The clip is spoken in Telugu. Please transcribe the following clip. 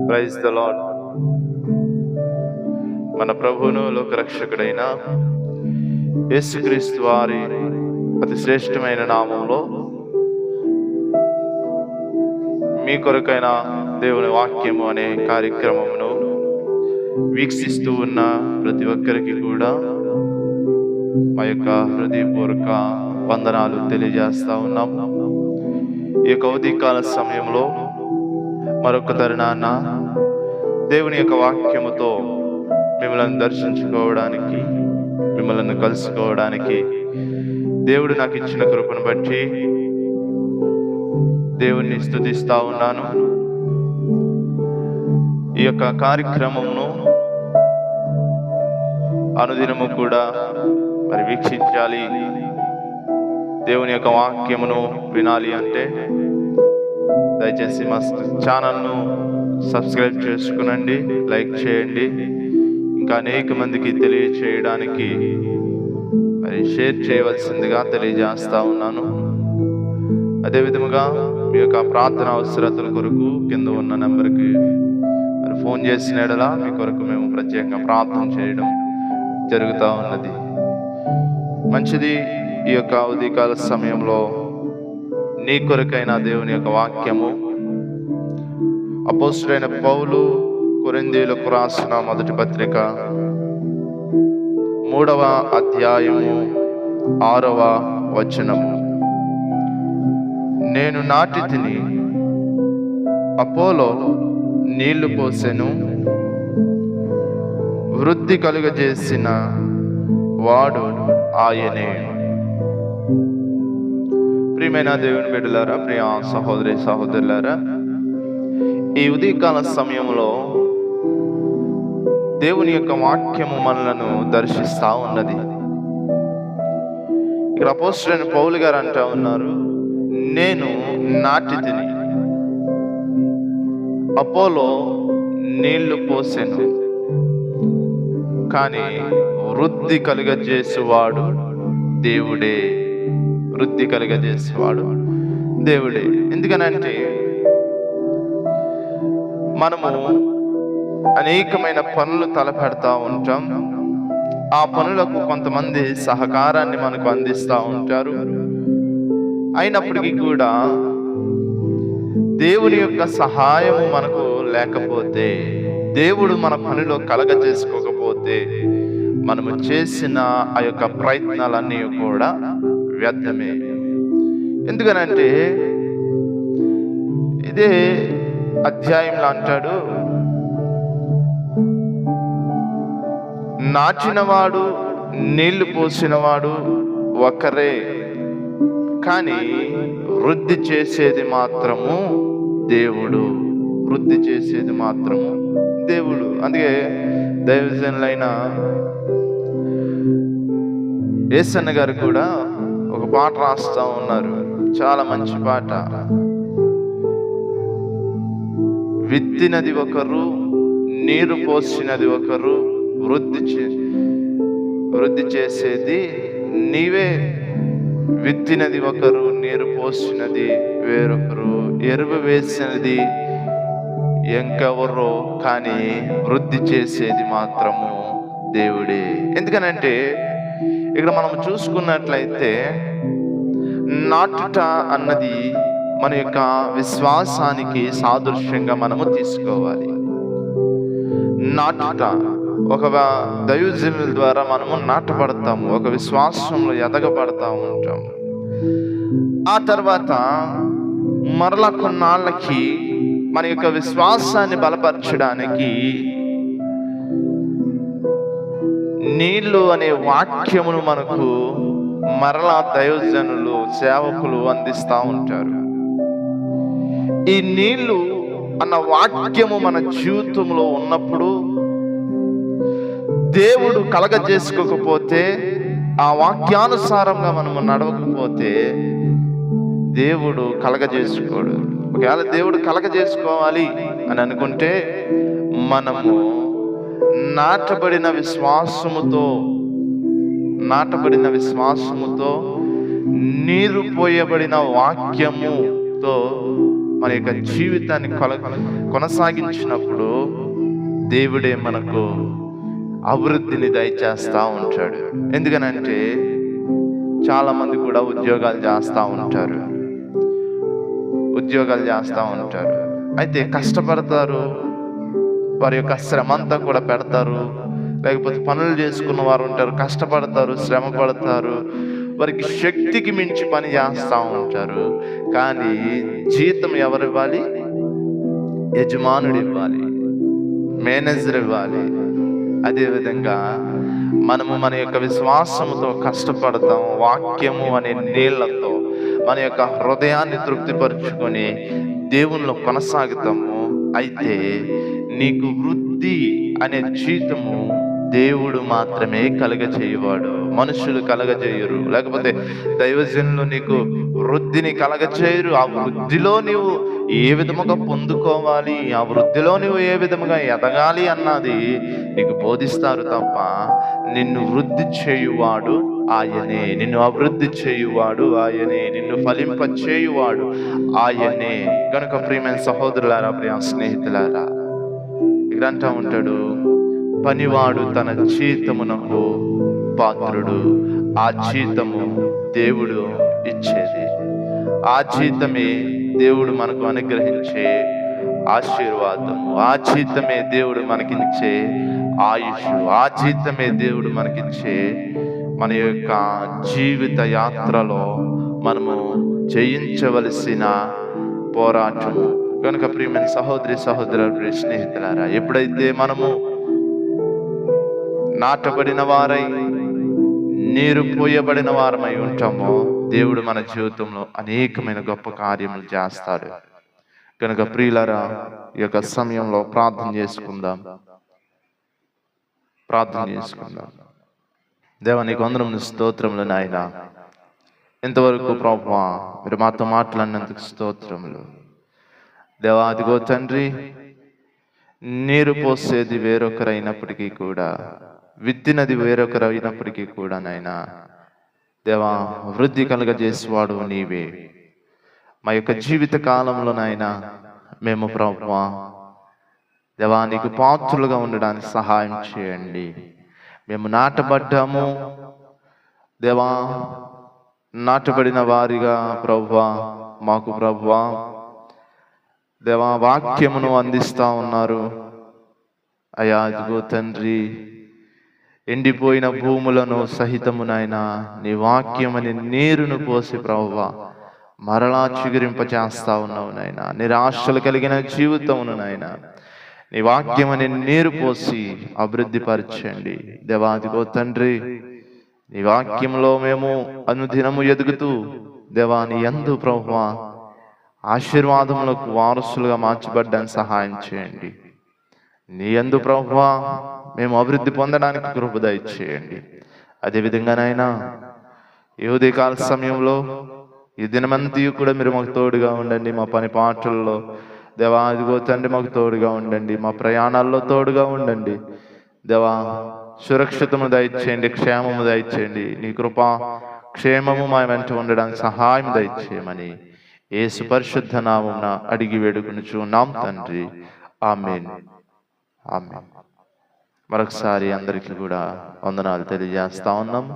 Praise the lord. మన ప్రభువును లోకరక్షకుడైన యేసుక్రీస్తు వారి అతి శ్రేష్టమైన నామంలో మీ కొరకైన దేవుని వాక్యము అనే కార్యక్రమమును వీక్షిస్తూ ఉన్న ప్రతి ఒక్కరికి కూడా మా యొక్క హృదయపూర్వక వందనాలు తెలియజేస్తా ఉన్నాం. ఈ యొక్క ఉదయకాల సమయంలో మరొక తరుణాన దేవుని యొక్క వాక్యముతో మిమ్మల్ని దర్శించుకోవడానికి, మిమ్మల్ని కలుసుకోవడానికి దేవుడు నాకు ఇచ్చిన కృపను బట్టి దేవుణ్ణి స్తుతిస్తా ఉన్నాను. ఈ యొక్క కార్యక్రమమును అనుదినము కూడా మరి వీక్షించాలి, దేవుని యొక్క వాక్యమును వినాలి అంటే దయచేసి మా ఛానల్ను సబ్స్క్రైబ్ చేసుకునండి, లైక్ చేయండి, ఇంకా అనేక మందికి తెలియచేయడానికి మరి షేర్ చేయవలసిందిగా తెలియజేస్తా ఉన్నాను. అదేవిధముగా మీ యొక్క ప్రార్థన అవసరతల కొరకు కింద ఉన్న నెంబర్కి మరి ఫోన్ చేసిన యెడల మీ కొరకు మేము ప్రత్యేకంగా ప్రార్థన చేయడం జరుగుతూ ఉన్నది. మంచిది. ఈ యొక్క ఉదయకాల సమయంలో నీ కొరకైన దేవుని యొక్క వాక్యము అపోస్తలుడైన పౌలు కొరింథీయులకు రాసిన మొదటి పత్రిక 3వ అధ్యాయము 6వ వచనము. నేను నాటితిని, అపోలో నీళ్లు పోసెను, వృద్ధి కలుగజేసిన వాడు ఆయనే. ప్రియమైన దేవుని బిడ్డలారా, ప్రియ సహోదరి సహోదరులారా, ఈ ఉదయకాల సమయంలో దేవుని యొక్క వాక్యము మనలను దర్శిస్తా ఉన్నది. ఇక్కడ అపోస్తలుడైన పౌలు గారు అంటా ఉన్నారు, నేను నాటితిని, అపోలో నీళ్లు పోసెను, కానీ వృద్ధి కలుగజేసేవాడు దేవుడే. వృద్ధి కలుగజేసేవాడు దేవుడే. ఎందుకనంటే మనము అనేకమైన పనులు తలపెడతా ఉంటాం. ఆ పనులకు కొంతమంది సహకారాన్ని మనకు అందిస్తూ ఉంటారు. అయినప్పటికీ కూడా దేవుని యొక్క సహాయం మనకు లేకపోతే, దేవుడు మన పనిలో కలగజేసుకోకపోతే మనము చేసిన ఆ యొక్క ప్రయత్నాలన్నీ కూడా వ్యర్థమే. ఎందుకనంటే ఇదే అధ్యాయంలో అంటాడు, నాటినవాడు నీళ్లు పోసినవాడు ఒకరే, కానీ వృద్ధి చేసేది మాత్రము దేవుడు. వృద్ధి చేసేది మాత్రము దేవుడు. అందుకే దైవజనులైన యేసన్న గారు కూడా ఒక పాట రాస్తా ఉన్నారు, చాలా మంచి పాట. విత్తినది ఒకరు, నీరు పోసినది ఒకరు, వృద్ధి చేసేది నీవే. విత్తినది ఒకరు, నీరు పోసినది వేరొకరు, ఎరువు వేసినది ఇంకెవరో, కానీ వృద్ధి చేసేది మాత్రము దేవుడే. ఎందుకనంటే ఇక్కడ మనం చూసుకున్నట్లయితే నాటుట అన్నది మన యొక్క విశ్వాసానికి సాదృశ్యంగా మనము తీసుకోవాలి. నాటుట ఒక దైవజనుల ద్వారా మనము నాటపడతాము, ఒక విశ్వాసంలో ఎదగబడతా ఉంటాము. ఆ తర్వాత మరలా కొన్నాళ్ళకి మన యొక్క విశ్వాసాన్ని బలపరచడానికి నీళ్లు అనే వాక్యమును మనకు మరలా దైవజనులు, సేవకులు అందిస్తూ ఉంటారు. ఈ నీళ్లు అన్న వాక్యము మన జీవితంలో ఉన్నప్పుడు దేవుడు కలగజేసుకోకపోతే, ఆ వాక్యానుసారంగా మనము నడవకపోతే దేవుడు కలగజేసుకోడు. ఒకవేళ దేవుడు కలగజేసుకోవాలి అని అనుకుంటే మనము నాటబడిన విశ్వాసముతో నీరు పోయబడిన వాక్యముతో మన యొక్క జీవితాన్ని కొనసాగించినప్పుడు దేవుడే మనకు అభివృద్ధిని దయచేస్తూ ఉంటాడు. ఎందుకనంటే చాలా మంది కూడా ఉద్యోగాలు చేస్తూ ఉంటారు. అయితే కష్టపడతారు, వారి యొక్క శ్రమ అంతా కూడా పెడతారు. లేకపోతే పనులు చేసుకున్న వారు ఉంటారు, కష్టపడతారు, శ్రమ పడతారు, వారికి శక్తికి మించి పని చేస్తూ ఉంటారు. కానీ జీతం ఎవరు ఇవ్వాలి? యజమానుడు ఇవ్వాలి, మేనేజర్ ఇవ్వాలి. అదేవిధంగా మనము మన యొక్క విశ్వాసముతో కష్టపడతాం, వాక్యము అనే నీళ్లతో మన యొక్క హృదయాన్ని తృప్తిపరుచుకొని దేవునిలో కొనసాగుతాము. అయితే నీకు వృద్ధి అనే జీతము దేవుడు మాత్రమే కలగచేయువాడు, మనుషులు కలగజేయరు. లేకపోతే దైవజనులు నీకు వృద్ధిని కలగచేయరు. ఆ వృద్ధిలో నీవు ఏ విధముగా పొందుకోవాలి, ఆ వృద్ధిలో నువ్వు ఏ విధముగా ఎదగాలి అన్నది నీకు బోధిస్తారు తప్ప నిన్ను వృద్ధి చేయువాడు ఆయనే, నిన్ను అభివృద్ధి చేయువాడు ఆయనే, నిన్ను ఫలింప చేయువాడు ఆయనే. కనుక ప్రియమైన సహోదరులారా, ప్రియ స్నేహితులారా, ఇక్కడ అంటా ఉంటాడు, పనివాడు తన జీతమునకు పాత్రుడు. ఆ జీతము దేవుడు ఇచ్చేది, ఆ జీతమే దేవుడు మనకు అనుగ్రహించే ఆశీర్వాదము, ఆ జీతమే దేవుడు మనకిచ్చే ఆయుష్, ఆ జీతమే దేవుడు మనకిచ్చే మన యొక్క జీవిత యాత్రలో మనము జయించవలసిన పోరాటము. కనుక ప్రియమైన సహోదరి సహోదరులు, స్నేహితులారా, ఎప్పుడైతే మనము నాటబడిన వారై నీరు పోయబడిన వారమై ఉంటామో దేవుడు మన జీవితంలో అనేకమైన గొప్ప కార్యములు చేస్తాడు. కనుక ప్రియులారా, ఈ యొక్క సమయంలో ప్రార్థన చేసుకుందాం. దేవా, నీకు వందనములు, స్తోత్రములు నాయనా. ఇంతవరకు ప్రభువా మీరు మాతో మాట్లాడినందుకు స్తోత్రములు. దేవా, అదిగో తండ్రి, నీరు పోసేది వేరొకరైనప్పటికీ కూడా, విత్తినది వేరొకరు అయినప్పటికీ కూడా నాయనా, దేవా, వృద్ధి కలగజేసేవాడు నీవే. మా యొక్క జీవిత కాలంలో నాయనా మేము ప్రభువా దేవా నీకు పాత్రులుగా ఉండడానికి సహాయం చేయండి. మేము నాటబడ్డాము దేవా, నాటబడిన వారిగా ప్రభువా మాకు ప్రభువా దేవా వాక్యమును అందిస్తా ఉన్నారు అయ్యా. అదిగో తండ్రి, ఎండిపోయిన భూములను సహితము నాయనా నీ వాక్యమని నీరును పోసి ప్రభువా మరలా చిగురింప చేస్తా ఉన్నావు నాయనా. నిరాశలు కలిగిన జీవితమును నాయనా నీ వాక్యమని నీరు పోసి అభివృద్ధి పరచండి దేవా. అదిగో తండ్రి, నీ వాక్యంలో మేము అనుదినము ఎదుగుతూ దేవా నీ యందు ప్రభువా ఆశీర్వాదములకు వారసులుగా మార్చబడ్డానికి సహాయం చేయండి. నీ యందు ప్రభువా మేము అభివృద్ధి పొందడానికి కృప దయచేయండి. అదేవిధంగానైనా ఈ ఉదయకాల సమయంలో ఈ దినమంతయు కూడా మీరు మాకు తోడుగా ఉండండి. మా పని పాటల్లో దేవా ఇదిగో తండ్రి మాకు తోడుగా ఉండండి. మా ప్రయాణాల్లో తోడుగా ఉండండి దేవా. సురక్షితము దయచేయండి, క్షేమము దయచేయండి. నీ కృప క్షేమము మా వెంట ఉండడానికి సహాయం దయచేయమని యేసు పరిశుద్ధ నామమున అడిగి వేడుకొనుచున్నాం తండ్రి. ఆమేన్, ఆమేన్. మరొకసారి అందరికీ కూడా వందనాలు తెలియజేస్తా ఉన్నాం.